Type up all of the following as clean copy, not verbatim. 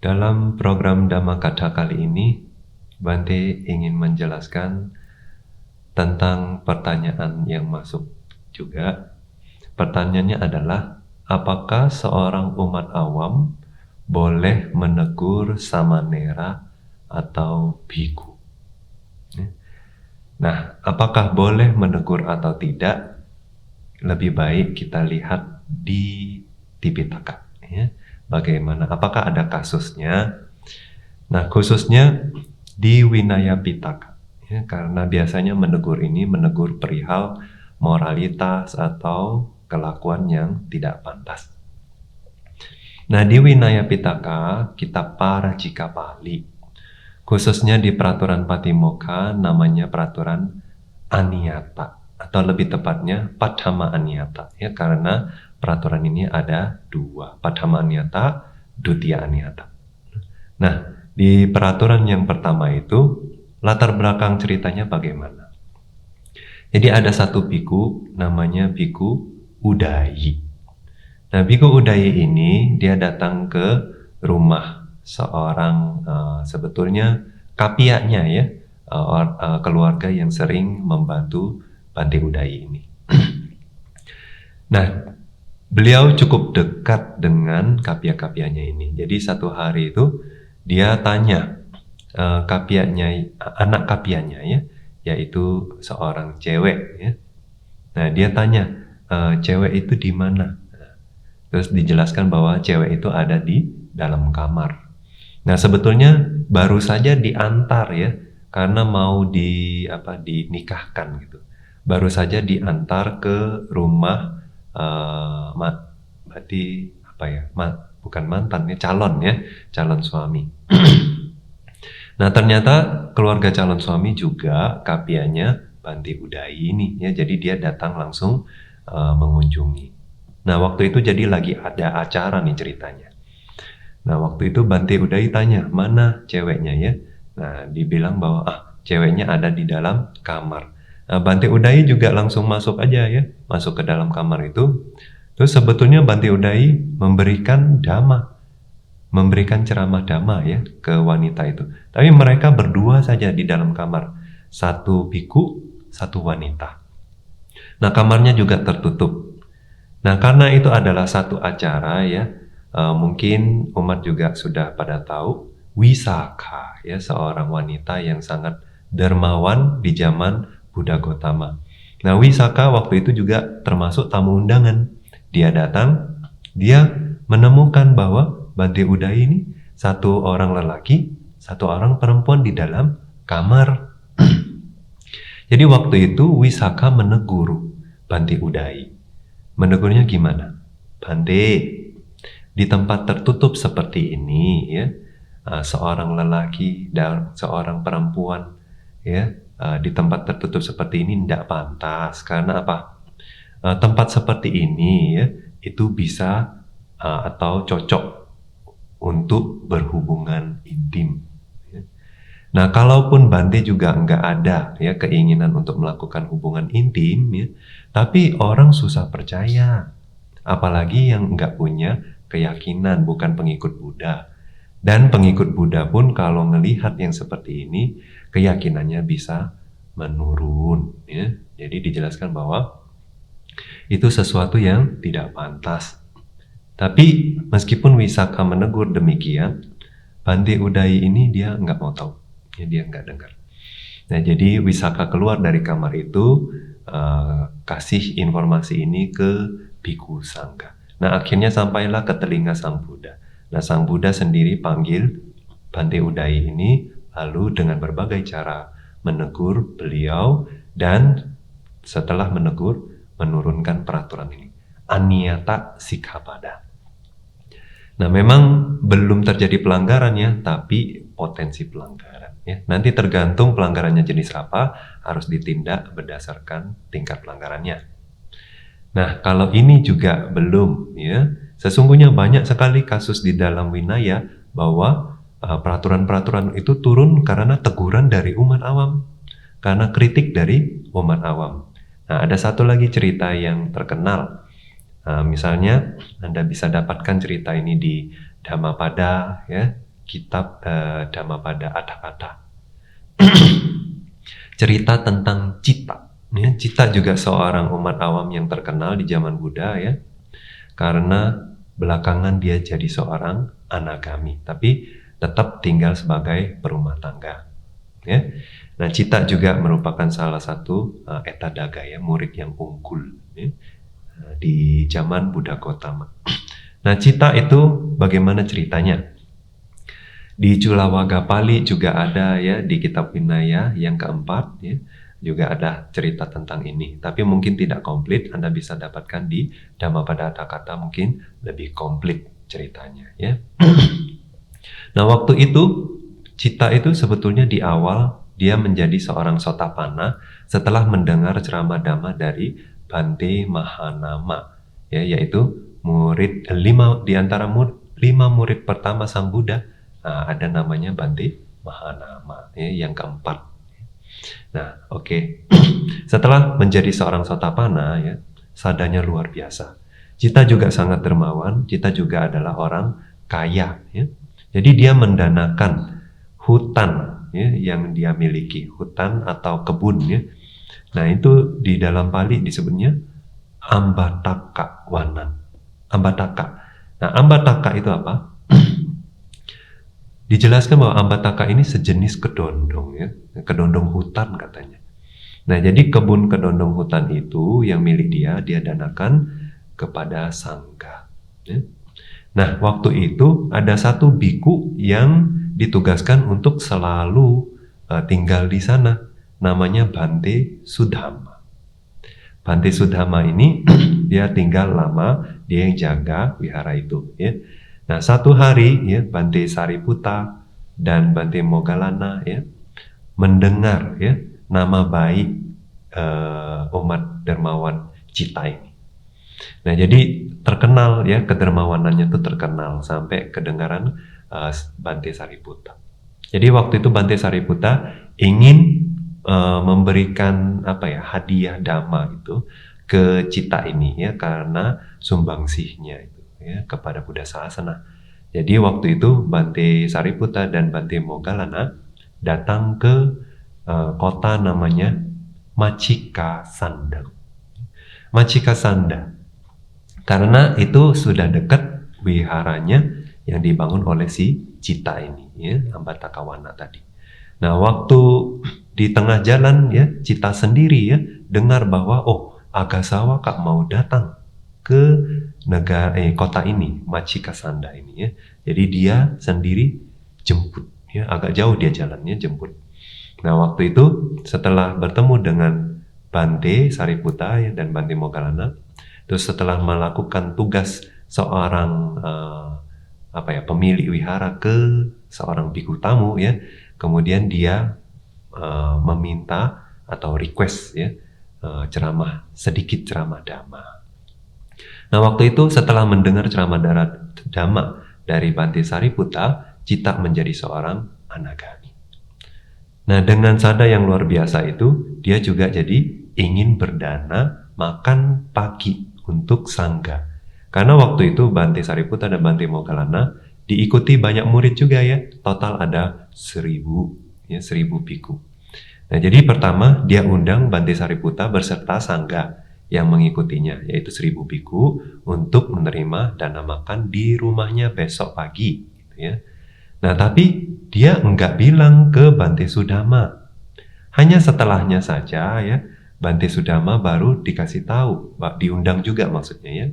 Dalam program Dhammakatha kali ini, Bante ingin menjelaskan tentang pertanyaan yang masuk juga. Pertanyaannya adalah, apakah seorang umat awam boleh menegur samanera atau bhikkhu? Nah, apakah boleh menegur atau tidak? Lebih baik kita lihat di Tipitaka. Ya. Bagaimana? Apakah ada kasusnya? Nah, khususnya di Winaya Pitaka. Ya, karena biasanya menegur ini menegur perihal moralitas atau kelakuan yang tidak pantas. Nah, di Winaya Pitaka, kitab Parajika Pali, khususnya di peraturan Patimokkha namanya peraturan Aniyata, atau lebih tepatnya Padhamma Aniyata, ya, karena peraturan ini ada dua, Padhamma Aniyata, Duttiya Aniyata. Nah, di peraturan yang pertama itu latar belakang ceritanya bagaimana? Jadi ada satu bhikkhu namanya Bhikkhu Udayi. Nah, Bhikkhu Udayi ini dia datang ke rumah seorang sebetulnya kapianya, ya, keluarga yang sering membantu Bante Udayi ini. Nah, beliau cukup dekat dengan kapia-kapianya ini. Jadi satu hari itu dia tanya anak kapianya, ya, yaitu seorang cewek, ya. Nah, dia tanya, cewek itu di mana? Terus dijelaskan bahwa cewek itu ada di dalam kamar. Nah, sebetulnya baru saja diantar, ya, karena mau dinikahkan gitu. Baru saja diantar ke rumah bukan mantan, ya, calon suami. Nah, ternyata keluarga calon suami juga kapianya Bante Udayi ini, ya, jadi dia datang langsung mengunjungi. Nah, waktu itu jadi lagi ada acara nih ceritanya. Nah, waktu itu Bante Udayi tanya, mana ceweknya, ya? Nah, dibilang bahwa ceweknya ada di dalam kamar. Nah, Bante Udayi juga langsung masuk aja, ya, masuk ke dalam kamar itu. Terus sebetulnya Bante Udayi memberikan ceramah dhamma, ya, ke wanita itu. Tapi mereka berdua saja di dalam kamar, satu bhikkhu, satu wanita. Nah, kamarnya juga tertutup. Nah, karena itu adalah satu acara, ya, mungkin umat juga sudah pada tahu Wisakha, ya, seorang wanita yang sangat dermawan di zaman Buddha Gotama. Nah, Wisakha waktu itu juga termasuk tamu undangan. Dia datang, dia menemukan bahwa Bante Udayi ini satu orang lelaki, satu orang perempuan di dalam kamar. Jadi waktu itu Wisakha menegur Bante Udayi. Menegurnya gimana? Bante, di tempat tertutup seperti ini, ya, seorang lelaki dan seorang perempuan, ya, di tempat tertutup seperti ini tidak pantas. Karena apa? Tempat seperti ini, ya, itu bisa atau cocok untuk berhubungan intim. Ya. Nah, kalaupun Bante juga nggak ada, ya, keinginan untuk melakukan hubungan intim, ya, tapi orang susah percaya, apalagi yang nggak punya keyakinan, bukan pengikut Buddha. Dan pengikut Buddha pun kalau melihat yang seperti ini, keyakinannya bisa menurun, ya. Jadi dijelaskan bahwa itu sesuatu yang tidak pantas. Tapi meskipun Wisakha menegur demikian, Bante Udayi ini dia nggak mau tahu, ya, dia nggak dengar. Nah, jadi Wisakha keluar dari kamar itu, kasih informasi ini ke Bhikkhu Sangha. Nah, akhirnya sampailah ke telinga Sang Buddha. Nah, Sang Buddha sendiri panggil Bante Udayi ini, lalu dengan berbagai cara menegur beliau, dan setelah menegur, menurunkan peraturan ini, Aniyata Sikkhapada. Nah, memang belum terjadi pelanggaran, ya, tapi potensi pelanggaran. Ya, nanti tergantung pelanggarannya jenis apa, harus ditindak berdasarkan tingkat pelanggarannya. Nah, kalau ini juga belum, ya, sesungguhnya banyak sekali kasus di dalam Winaya bahwa peraturan-peraturan itu turun karena teguran dari umat awam, karena kritik dari umat awam. Nah, ada satu lagi cerita yang terkenal. Misalnya Anda bisa dapatkan cerita ini di Dhammapada, ya, kitab Dhammapada Atthakatha. Cerita tentang Cita. Ya, Cita juga seorang umat awam yang terkenal di zaman Buddha ya, karena belakangan dia jadi seorang anagami, tapi tetap tinggal sebagai berumah tangga. Ya. Nah, Cita juga merupakan salah satu Etadaga ya, murid yang unggul ya, di zaman Buddha Gautama. Nah, Cita itu bagaimana ceritanya? Di Culawaga Pali juga ada ya, di kitab Vinaya yang keempat ya, juga ada cerita tentang ini. Tapi mungkin tidak komplit, Anda bisa dapatkan di Dhammapada Atthakatha, mungkin lebih komplit ceritanya ya. Nah, waktu itu Cita itu sebetulnya di awal dia menjadi seorang Sotapanna setelah mendengar ceramah Dhamma dari Bhante Mahanama ya, yaitu murid di antara 5 murid pertama Sang Buddha. Nah, ada namanya Bhante Mahanama ya, yang keempat. Nah, oke. Setelah menjadi seorang Sotapanna ya, sadanya luar biasa. Cita juga sangat dermawan, Cita juga adalah orang kaya ya. Jadi dia mendanakan hutan ya, yang dia miliki, hutan atau kebun ya. Nah, itu di dalam Pali disebutnya Ambataka Wanan. Ambataka. Nah, Ambataka itu apa? Dijelaskan bahwa Ambataka ini sejenis kedondong ya, kedondong hutan katanya. Nah, jadi kebun kedondong hutan itu yang milik dia danakan kepada sangga. Ya. Nah, waktu itu ada satu biku yang ditugaskan untuk selalu tinggal di sana, namanya Bhante Sudhama. Bhante Sudhama ini dia tinggal lama, dia yang jaga wihara itu ya. Nah, satu hari ya, Bhante Sariputta dan Bhante Moggallana ya mendengar ya nama baik umat dermawan Cita ini. Nah, jadi terkenal ya, kedermawanannya itu terkenal sampai kedengaran Bhante Sariputta. Jadi waktu itu Bhante Sariputta ingin memberikan hadiah Dhamma itu ke Cita ini ya, karena sumbangsihnya itu ya kepada Buddha Sasana. Jadi waktu itu Bhante Sariputta dan Bhante Moggallana datang ke kota namanya Machika Sanda. Machika Sanda. Karena itu sudah dekat wiharanya yang dibangun oleh si Cita ini ya, Ambataka Wana tadi. Nah, waktu di tengah jalan ya, Cita sendiri ya dengar bahwa Agasawa mau datang ke kota ini, Machika Sanda ini ya. Jadi dia sendiri jemput ya, agak jauh dia jalannya jemput. Nah, waktu itu setelah bertemu dengan Bhante Sariputta ya, dan Bhante Moggallana, terus setelah melakukan tugas seorang pemilik wihara ke seorang biku tamu ya, kemudian dia meminta atau request ya sedikit ceramah Dhamma. Nah, waktu itu setelah mendengar ceramah Dhamma dari Bhante Sariputta, Cita menjadi seorang anagami. Nah, dengan sada yang luar biasa itu, dia juga jadi ingin berdana makan pagi untuk sangga. Karena waktu itu Bhante Sariputta dan Bhante Moggallana diikuti banyak murid juga ya, total ada 1000 biku. Nah, jadi pertama dia undang Bhante Sariputta berserta sangga yang mengikutinya, yaitu 1000 biku untuk menerima dana makan di rumahnya besok pagi gitu ya. Nah, tapi dia enggak bilang ke Bhante Sudama. Hanya setelahnya saja ya, Bhante Sudama baru dikasih tahu, diundang juga maksudnya ya.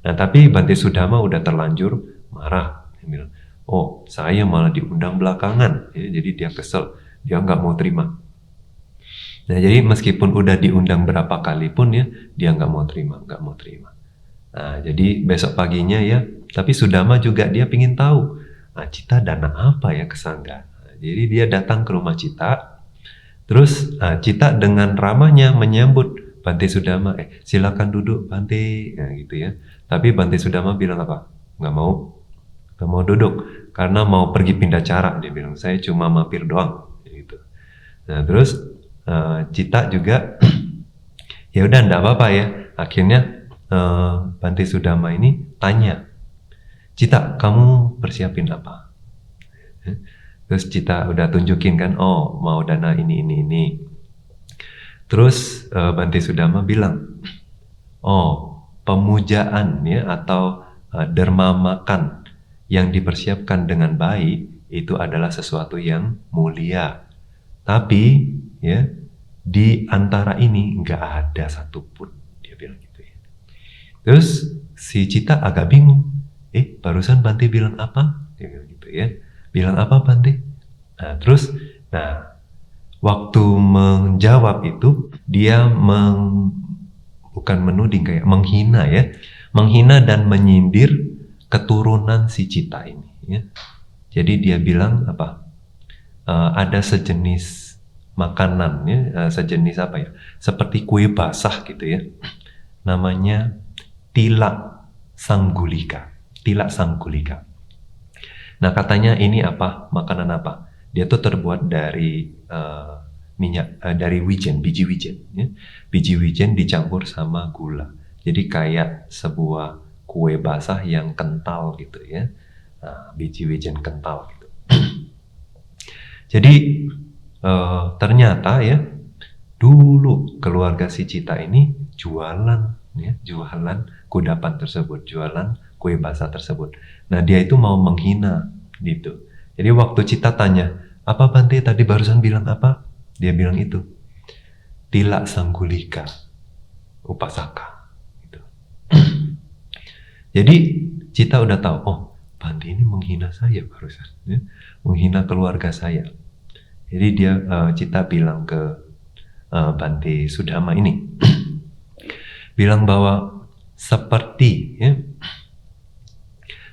Nah, tapi Bhante Sudama udah terlanjur marah. Dia bilang, saya malah diundang belakangan ya, jadi dia kesel, dia nggak mau terima. Nah, jadi meskipun udah diundang berapa kali pun ya, dia nggak mau terima. Nah, jadi besok paginya ya, tapi Sudama juga dia pingin tahu, Cita dana apa ya ke sangga. Nah, jadi dia datang ke rumah Cita, terus Cita dengan ramahnya menyambut Bhante Sudama, silakan duduk Bhante, ya, gitu ya. Tapi Bhante Sudama bilang apa? Nggak mau duduk, karena mau pergi pindah cara. Dia bilang, saya cuma mampir doang, gitu. Nah, terus Cita juga ya udah enggak apa-apa ya. Akhirnya Bhante Sudama ini tanya, Cita, kamu persiapin apa? Terus Cita udah tunjukin kan, oh mau dana ini. Terus Bante Sudama bilang, oh pemujaan ya atau derma makan yang dipersiapkan dengan baik itu adalah sesuatu yang mulia. Tapi ya di antara ini nggak ada satupun, dia bilang gitu ya. Terus si Cita agak bingung, barusan Bante bilang apa? Dia bilang gitu ya. Bilang apa Bante? Nah, waktu menjawab itu dia bukan menuding, kayak menghina ya, menghina dan menyindir keturunan si Cita ini ya. Jadi dia bilang apa? Ada sejenis makanan ya, sejenis apa ya? Seperti kue basah gitu ya. Namanya tilak sanggulika. Tilak sanggulika. Nah, katanya ini apa? Makanan apa? Dia tuh terbuat dari minyak, dari wijen, biji wijen ya. Biji wijen dicampur sama gula. Jadi kayak sebuah kue basah yang kental gitu ya. Biji wijen kental gitu. Jadi ternyata ya dulu keluarga si Cita ini jualan ya, jualan kudapan tersebut, jualan kue basah tersebut. Nah, dia itu mau menghina gitu. Jadi waktu Cita tanya, apa Bante tadi barusan bilang apa? Dia bilang itu tilak sanggulika upasaka gitu. Jadi Cita udah tahu, oh Bante ini menghina saya barusan ya, menghina keluarga saya. Jadi dia Cita bilang ke Bante Sudama ini bilang bahwa seperti ya,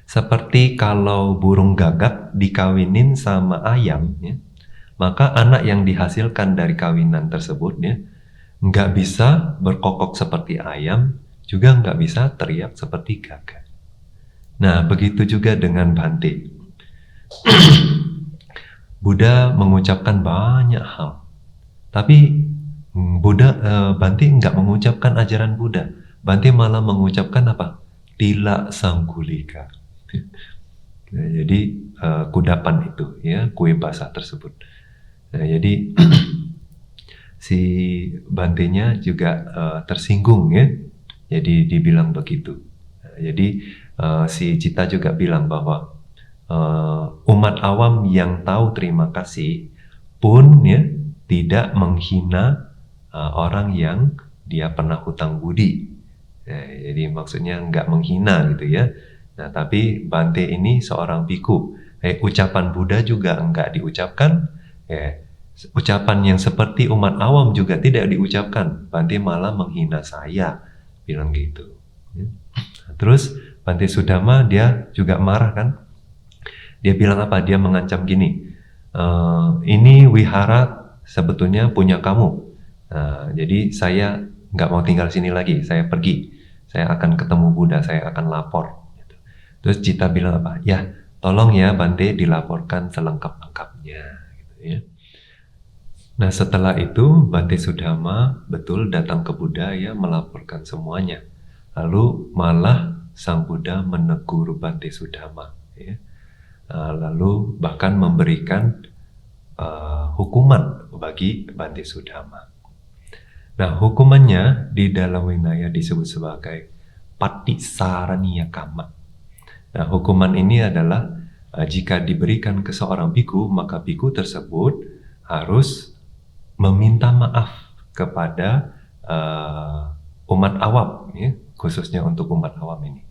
seperti kalau burung gagak dikawinin sama ayam ya, maka anak yang dihasilkan dari kawinan tersebut ya nggak bisa berkokok seperti ayam, juga nggak bisa teriak seperti gagak. Nah, begitu juga dengan Bante. Buddha mengucapkan banyak hal, tapi Bante nggak mengucapkan ajaran Buddha. Bante malah mengucapkan apa? Tilak sanggulika. Nah, jadi kudapan itu ya, kue basah tersebut. Nah, jadi si Bantenya juga tersinggung ya. Jadi dibilang begitu. Nah, jadi si Cita juga bilang bahwa umat awam yang tahu terima kasih pun ya tidak menghina orang yang dia pernah hutang budi. Nah, jadi maksudnya nggak menghina gitu ya. Nah, tapi Bante ini seorang biku. Ucapan Buddha juga nggak diucapkan. Ucapan yang seperti umat awam juga tidak diucapkan. Bante malah menghina saya, bilang gitu. Terus Bante Sudama dia juga marah kan? Dia bilang apa? Dia mengancam gini, ini wihara sebetulnya punya kamu. Jadi saya nggak mau tinggal sini lagi, saya pergi. Saya akan ketemu Buddha, saya akan lapor. Terus Cita bilang apa? Ya, tolong ya Bante dilaporkan selengkap-lengkapnya. Gitu ya. Nah, setelah itu Bante Sudama betul datang ke Buddha ya, melaporkan semuanya. Lalu malah Sang Buddha menegur Bante Sudama. Ya. Lalu bahkan memberikan hukuman bagi Bante Sudama. Nah, hukumannya di dalam Vinaya disebut sebagai patisaraniya kama. Nah, hukuman ini adalah jika diberikan ke seorang biku, maka biku tersebut harus meminta maaf kepada umat awam, ya, khususnya untuk umat awam ini.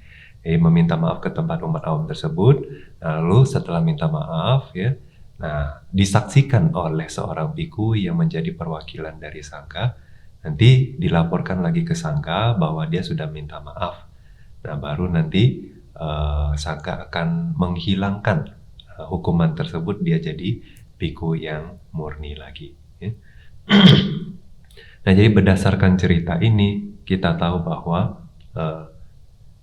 Meminta maaf ke tempat umat awam tersebut, lalu setelah minta maaf, ya, nah disaksikan oleh seorang biku yang menjadi perwakilan dari sangga, nanti dilaporkan lagi ke sangga bahwa dia sudah minta maaf. Nah, baru nanti sangga akan menghilangkan hukuman tersebut, dia jadi biku yang murni lagi. Ya. Nah, jadi berdasarkan cerita ini kita tahu bahwa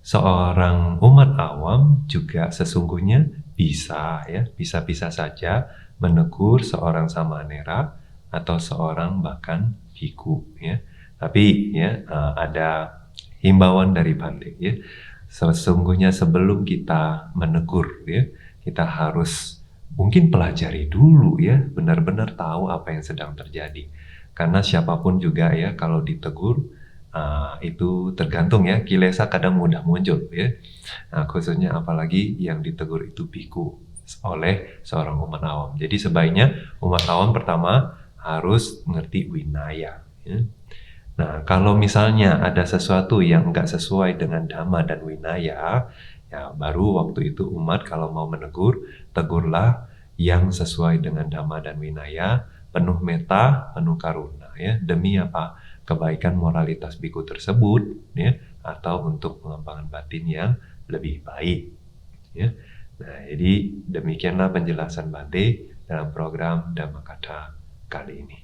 seorang umat awam juga sesungguhnya bisa saja menegur seorang samanera atau seorang bahkan biku, ya. Tapi ya ada himbauan dari Bante, ya. Sesungguhnya sebelum kita menegur, ya, kita harus mungkin pelajari dulu ya, benar-benar tahu apa yang sedang terjadi. Karena siapapun juga ya, kalau ditegur, itu tergantung ya, kilesa kadang mudah muncul ya. Nah, khususnya apalagi yang ditegur itu biku oleh seorang umat awam. Jadi sebaiknya umat awam pertama harus ngerti winaya. Ya. Nah, kalau misalnya ada sesuatu yang nggak sesuai dengan dhamma dan winaya, ya baru waktu itu umat kalau mau menegur, tegurlah yang sesuai dengan dhamma dan winaya, penuh metta, penuh karuna, ya. Demi apa? Kebaikan moralitas biku tersebut, ya, atau untuk pengembangan batin yang lebih baik, ya. Nah, jadi demikianlah penjelasan Bante dalam program Dhammakatha kali ini.